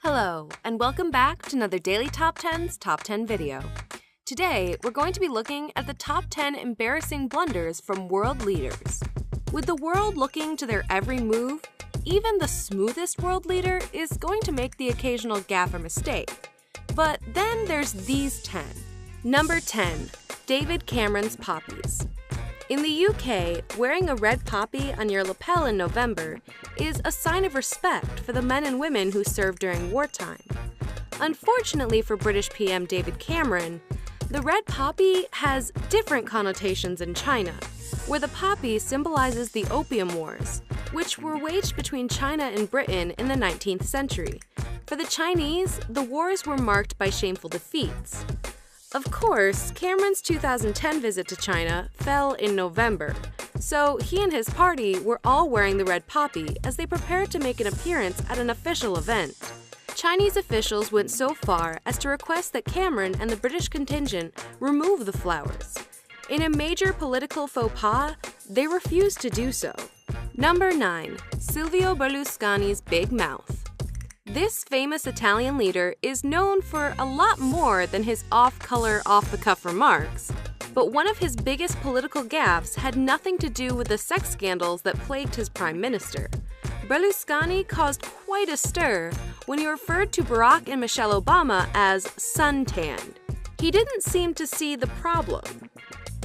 Hello, and welcome back to another Daily Top 10's Top 10 video. Today, we're going to be looking at the top 10 embarrassing blunders from world leaders. With the world looking to their every move, even the smoothest world leader is going to make the occasional gaffe or mistake. But then there's these 10. Number 10. David Cameron's poppies. In the UK, wearing a red poppy on your lapel in November is a sign of respect for the men and women who served during wartime. Unfortunately for British PM David Cameron, the red poppy has different connotations in China, where the poppy symbolizes the Opium Wars, which were waged between China and Britain in the 19th century. For the Chinese, the wars were marked by shameful defeats. Of course, Cameron's 2010 visit to China fell in November, so he and his party were all wearing the red poppy as they prepared to make an appearance at an official event. Chinese officials went so far as to request that Cameron and the British contingent remove the flowers. In a major political faux pas, they refused to do so. Number 9. Silvio Berlusconi's big mouth. This famous Italian leader is known for a lot more than his off-color, off-the-cuff remarks, but one of his biggest political gaffes had nothing to do with the sex scandals that plagued his prime minister. Berlusconi caused quite a stir when he referred to Barack and Michelle Obama as suntanned. He didn't seem to see the problem.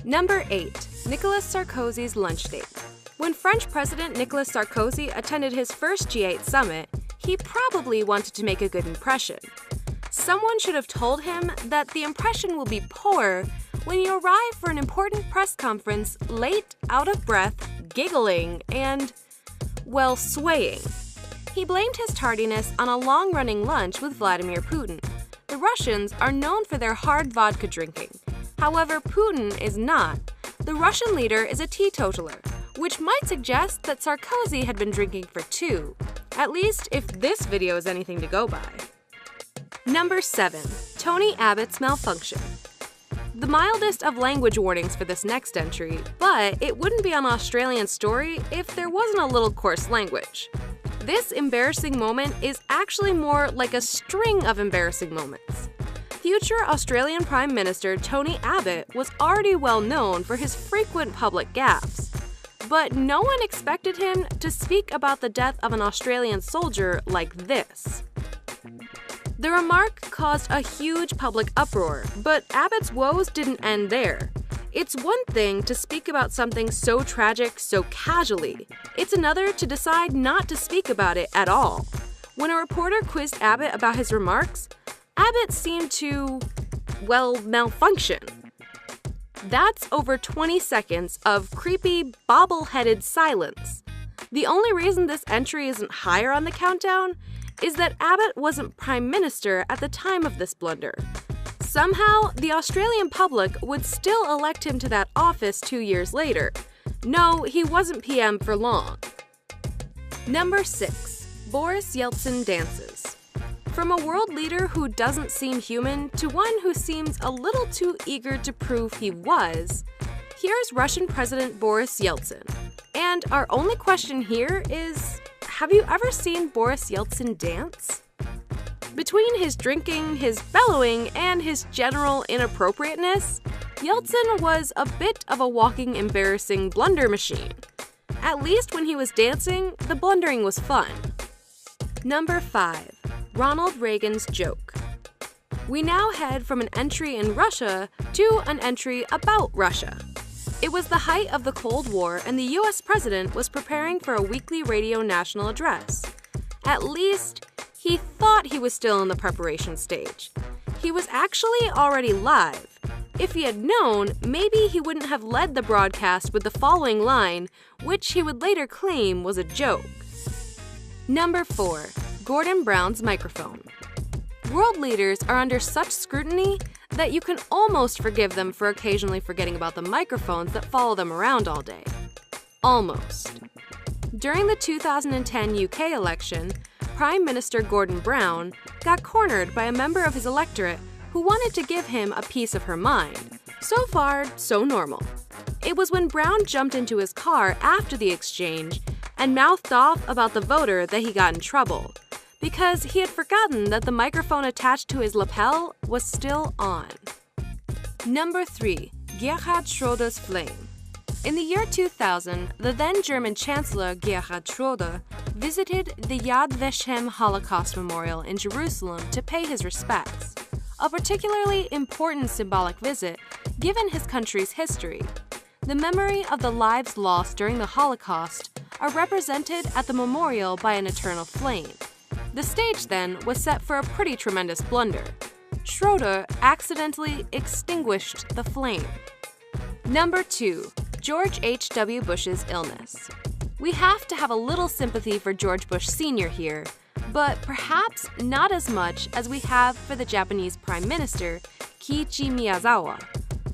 Number 8. Nicolas Sarkozy's lunch date. When French President Nicolas Sarkozy attended his first G8 summit, he probably wanted to make a good impression. Someone should have told him that the impression will be poor when you arrive for an important press conference late, out of breath, giggling, and, well, swaying. He blamed his tardiness on a long-running lunch with Vladimir Putin. The Russians are known for their hard vodka drinking. However, Putin is not. The Russian leader is a teetotaler, which might suggest that Sarkozy had been drinking for two. At least if this video is anything to go by. Number 7. Tony Abbott's malfunction. The mildest of language warnings for this next entry, but it wouldn't be an Australian story if there wasn't a little coarse language. This embarrassing moment is actually more like a string of embarrassing moments. Future Australian Prime Minister Tony Abbott was already well known for his frequent public gaffes. But no one expected him to speak about the death of an Australian soldier like this. The remark caused a huge public uproar, but Abbott's woes didn't end there. It's one thing to speak about something so tragic so casually. It's another to decide not to speak about it at all. When a reporter quizzed Abbott about his remarks, Abbott seemed to, well, malfunction. That's over 20 seconds of creepy, bobble-headed silence. The only reason this entry isn't higher on the countdown is that Abbott wasn't Prime Minister at the time of this blunder. Somehow, the Australian public would still elect him to that office 2 years later. No, he wasn't PM for long. Number 6. Boris Yeltsin dances. From a world leader who doesn't seem human to one who seems a little too eager to prove he was, here's Russian President Boris Yeltsin. And our only question here is, have you ever seen Boris Yeltsin dance? Between his drinking, his bellowing, and his general inappropriateness, Yeltsin was a bit of a walking embarrassing blunder machine. At least when he was dancing, the blundering was fun. Number 5. Ronald Reagan's joke. We now head from an entry in Russia to an entry about Russia. It was the height of the Cold War and the US president was preparing for a weekly radio national address. At least, he thought he was still in the preparation stage. He was actually already live. If he had known, maybe he wouldn't have led the broadcast with the following line, which he would later claim was a joke. Number 4. Gordon Brown's microphone. World leaders are under such scrutiny that you can almost forgive them for occasionally forgetting about the microphones that follow them around all day. Almost. During the 2010 UK election, Prime Minister Gordon Brown got cornered by a member of his electorate who wanted to give him a piece of her mind. So far, so normal. It was when Brown jumped into his car after the exchange and mouthed off about the voter that he got in trouble. because he had forgotten that the microphone attached to his lapel was still on. Number 3. Gerhard Schroeder's flame. In the year 2000, the then German Chancellor Gerhard Schroeder visited the Yad Vashem Holocaust Memorial in Jerusalem to pay his respects, a particularly important symbolic visit given his country's history. The memory of the lives lost during the Holocaust are represented at the memorial by an eternal flame. The stage then was set for a pretty tremendous blunder. Schroeder accidentally extinguished the flame. Number 2. George H.W. Bush's illness. We have to have a little sympathy for George Bush Sr. here, but perhaps not as much as we have for the Japanese Prime Minister, Kiichi Miyazawa.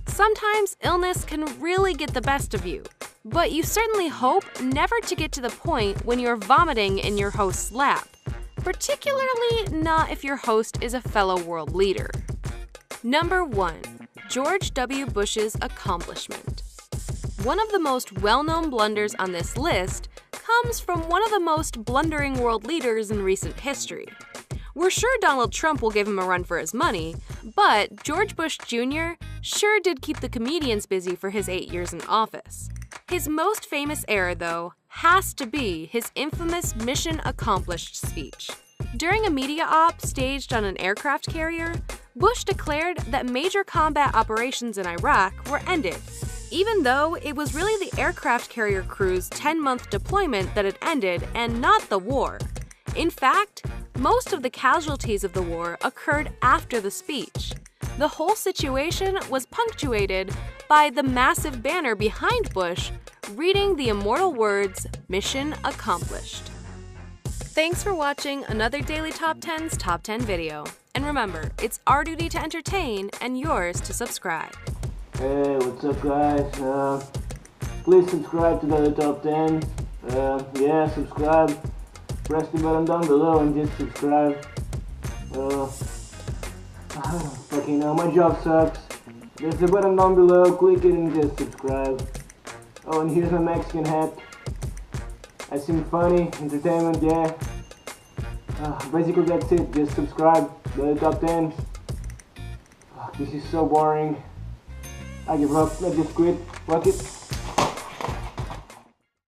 Sometimes illness can really get the best of you, but you certainly hope never to get to the point when you're vomiting in your host's lap, particularly not if your host is a fellow world leader. Number 1. George W. Bush's accomplishment. One of the most well-known blunders on this list comes from one of the most blundering world leaders in recent history. We're sure Donald Trump will give him a run for his money, but George Bush Jr. sure did keep the comedians busy for his 8 years in office. His most famous error, though, has to be his infamous Mission Accomplished speech. During a media op staged on an aircraft carrier, Bush declared that major combat operations in Iraq were ended, even though it was really the aircraft carrier crew's 10-month deployment that had ended and not the war. In fact, most of the casualties of the war occurred after the speech. The whole situation was punctuated by the massive banner behind Bush reading the immortal words, "Mission Accomplished." Thanks for watching another Daily Top 10's Top 10 video. And remember, it's our duty to entertain and yours to subscribe. Hey, what's up guys? Please subscribe to the Top 10. Yeah, subscribe. Press the button down below and just subscribe. Fucking hell, my job sucks. There's the button down below, click it and just subscribe. Oh, and here's my Mexican hat. I seem funny, entertainment, yeah. Basically that's it, just subscribe. The Top 10. This is so boring. I give up, I just quit. Fuck it.